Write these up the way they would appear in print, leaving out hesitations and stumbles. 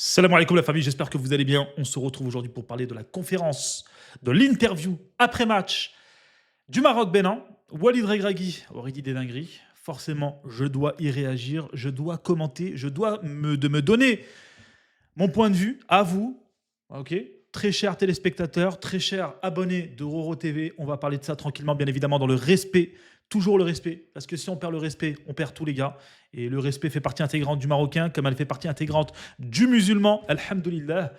Salam alaikum la famille, j'espère que vous allez bien. On se retrouve aujourd'hui pour parler de la conférence, de l'interview après-match du Maroc-Bénin. Walid Regragui aurait dit des dingueries. Forcément, je dois y réagir, je dois commenter, je dois me donner mon point de vue à vous. Ok, très chers téléspectateurs, très chers abonnés de Roro TV, on va parler de ça tranquillement, bien évidemment, dans le respect. Toujours le respect, parce que si on perd le respect, on perd tous les gars. Et le respect fait partie intégrante du Marocain, comme elle fait partie intégrante du musulman, alhamdoulilah.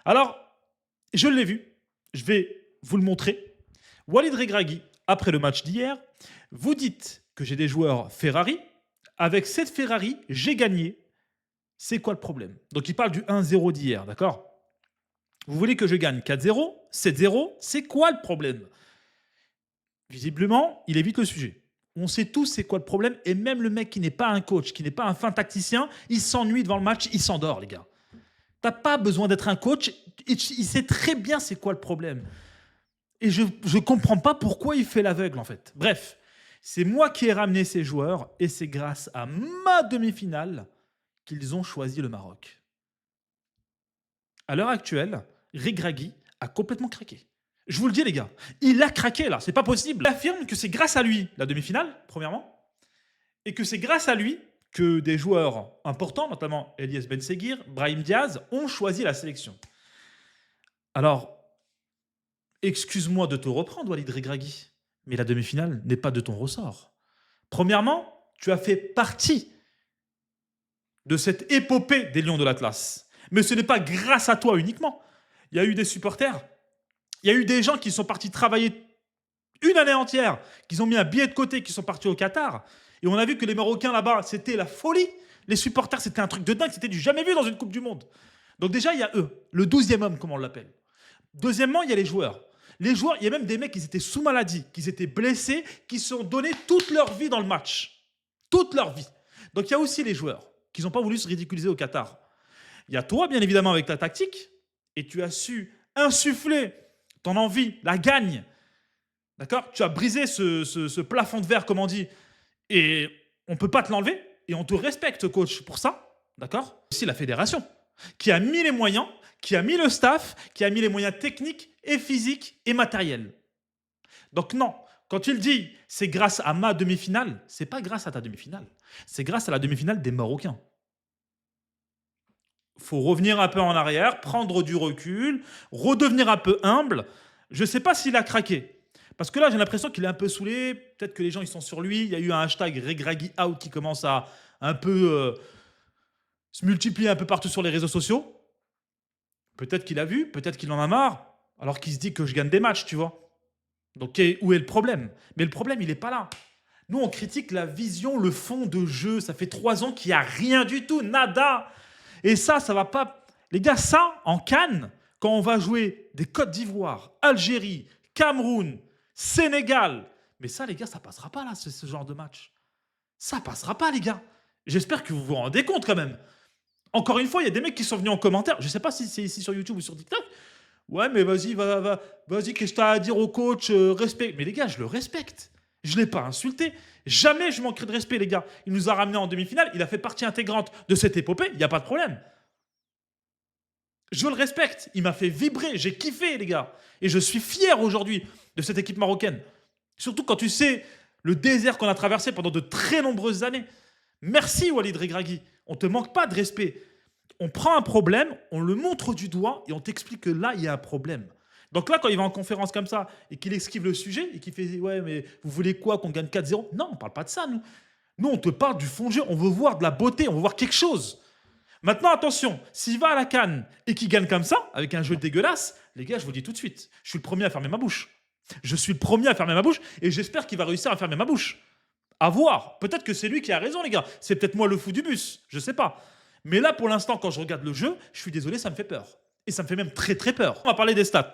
Alors, je l'ai vu, je vais vous le montrer. Walid Regragui, après le match d'hier, vous dites que j'ai des joueurs Ferrari. Avec cette Ferrari, j'ai gagné. C'est quoi le problème? Donc il parle du 1-0 d'hier, d'accord? Vous voulez que je gagne 4-0, 7-0, c'est quoi le problème? Visiblement, il évite le sujet. On sait tous c'est quoi le problème, et même le mec qui n'est pas un coach, qui n'est pas un fin tacticien, il s'ennuie devant le match, il s'endort, les gars. T'as pas besoin d'être un coach, il sait très bien c'est quoi le problème. Et je ne comprends pas pourquoi il fait l'aveugle, en fait. Bref, c'est moi qui ai ramené ces joueurs, et c'est grâce à ma demi-finale qu'ils ont choisi le Maroc. À l'heure actuelle, Regragui a complètement craqué. Je vous le dis, les gars, il a craqué là, c'est pas possible. Il affirme que c'est grâce à lui la demi-finale, premièrement, et que c'est grâce à lui que des joueurs importants, notamment Elias Ben Seguir, Brahim Diaz, ont choisi la sélection. Alors, excuse-moi de te reprendre, Walid Regragui, mais la demi-finale n'est pas de ton ressort. Premièrement, tu as fait partie de cette épopée des Lions de l'Atlas. Mais ce n'est pas grâce à toi uniquement. Il y a eu des supporters, il y a eu des gens qui sont partis travailler une année entière, qui ont mis un billet de côté, qui sont partis au Qatar. Et on a vu que les Marocains là-bas, c'était la folie. Les supporters, c'était un truc de dingue, c'était du jamais vu dans une Coupe du Monde. Donc déjà, il y a eux, le 12e homme, comme on l'appelle. Deuxièmement, il y a les joueurs. Les joueurs, il y a même des mecs qui étaient sous maladie, qui étaient blessés, qui se sont donnés toute leur vie dans le match. Toute leur vie. Donc il y a aussi les joueurs qui n'ont pas voulu se ridiculiser au Qatar. Il y a toi, bien évidemment, avec ta tactique, et tu as su insuffler ton envie, la gagne. D'accord? Tu as brisé ce plafond de verre, comme on dit, et on ne peut pas te l'enlever, et on te respecte, coach, pour ça. D'accord? C'est la fédération qui a mis les moyens, qui a mis le staff, qui a mis les moyens techniques et physiques et matériels. Donc non, quand il dit c'est grâce à ma demi-finale, c'est pas grâce à ta demi-finale, c'est grâce à la demi-finale des Marocains. Faut revenir un peu en arrière, prendre du recul, redevenir un peu humble. Je ne sais pas s'il a craqué. Parce que là, j'ai l'impression qu'il est un peu saoulé. Peut-être que les gens ils sont sur lui. Il y a eu un hashtag Regragui out qui commence à un peu se multiplier un peu partout sur les réseaux sociaux. Peut-être qu'il a vu, peut-être qu'il en a marre. Alors qu'il se dit que je gagne des matchs, tu vois. Donc où est le problème? Mais le problème, il n'est pas là. Nous, on critique la vision, le fond de jeu. Ça fait 3 ans qu'il n'y a rien du tout, nada. Et ça va pas. Les gars, ça, en Cannes, quand on va jouer des Côte d'Ivoire, Algérie, Cameroun, Sénégal, mais ça, les gars, ça passera pas là, ce genre de match. Ça passera pas, les gars. J'espère que vous vous rendez compte quand même. Encore une fois, il y a des mecs qui sont venus en commentaire. Je sais pas si c'est ici sur YouTube ou sur TikTok. Ouais, mais vas-y, vas-y, qu'est-ce que tu as à dire au coach? Respect. Mais les gars, je le respecte. Je ne l'ai pas insulté. Jamais je manquerai de respect, les gars. Il nous a ramenés en demi-finale. Il a fait partie intégrante de cette épopée. Il n'y a pas de problème. Je le respecte. Il m'a fait vibrer. J'ai kiffé, les gars. Et je suis fier aujourd'hui de cette équipe marocaine. Surtout quand tu sais le désert qu'on a traversé pendant de très nombreuses années. Merci, Walid Regragui. On ne te manque pas de respect. On prend un problème, on le montre du doigt et on t'explique que là, il y a un problème. Donc là, quand il va en conférence comme ça et qu'il esquive le sujet et qu'il fait « Ouais, mais vous voulez quoi, qu'on gagne 4-0 ?» Non, on ne parle pas de ça, nous. Nous, on te parle du fond de jeu. On veut voir de la beauté, on veut voir quelque chose. Maintenant, attention, s'il va à la CAN et qu'il gagne comme ça, avec un jeu dégueulasse, les gars, je vous le dis tout de suite, je suis le premier à fermer ma bouche. Je suis le premier à fermer ma bouche et j'espère qu'il va réussir à fermer ma bouche. À voir. Peut-être que c'est lui qui a raison, les gars. C'est peut-être moi le fou du bus. Je ne sais pas. Mais là, pour l'instant, quand je regarde le jeu, je suis désolé, ça me fait peur. Et ça me fait même très, très peur. On va parler des stats.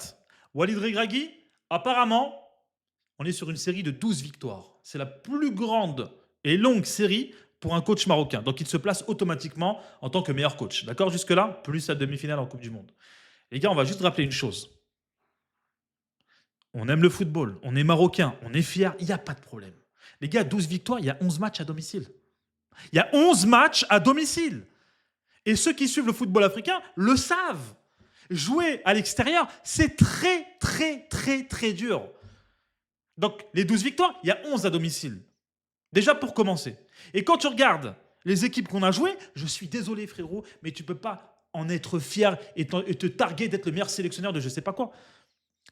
Walid Regragui, apparemment, on est sur une série de 12 victoires. C'est la plus grande et longue série pour un coach marocain. Donc, il se place automatiquement en tant que meilleur coach. D'accord, jusque-là, plus la demi-finale en Coupe du Monde. Les gars, on va juste rappeler une chose. On aime le football, on est marocain, on est fiers, il n'y a pas de problème. Les gars, 12 victoires, il y a 11 matchs à domicile. Il y a 11 matchs à domicile. Et ceux qui suivent le football africain le savent. Jouer à l'extérieur, c'est très, très, très, très dur. Donc, les 12 victoires, il y a 11 à domicile. Déjà pour commencer. Et quand tu regardes les équipes qu'on a jouées, je suis désolé, frérot, mais tu ne peux pas en être fier et te targuer d'être le meilleur sélectionneur de je ne sais pas quoi.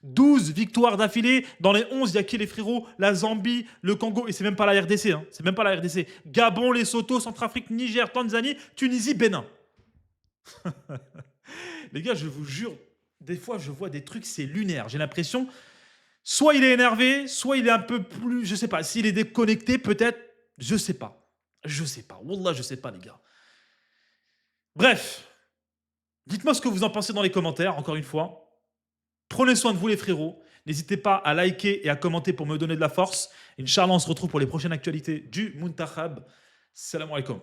12 victoires d'affilée. Dans les 11, il y a qui les frérots? La Zambie, le Congo, et c'est même pas la RDC. Hein. C'est même pas la RDC. Gabon, Lesotho, Centrafrique, Niger, Tanzanie, Tunisie, Bénin. Les gars, je vous jure, des fois, je vois des trucs, c'est lunaire. J'ai l'impression, soit il est énervé, soit il est un peu plus, je sais pas, s'il est déconnecté, peut-être, je sais pas. Je sais pas. Wallah, je sais pas, les gars. Bref, dites-moi ce que vous en pensez dans les commentaires, encore une fois. Prenez soin de vous, les frérots. N'hésitez pas à liker et à commenter pour me donner de la force. Inch'Allah, on se retrouve pour les prochaines actualités du Muntakhab. Salam alaikum.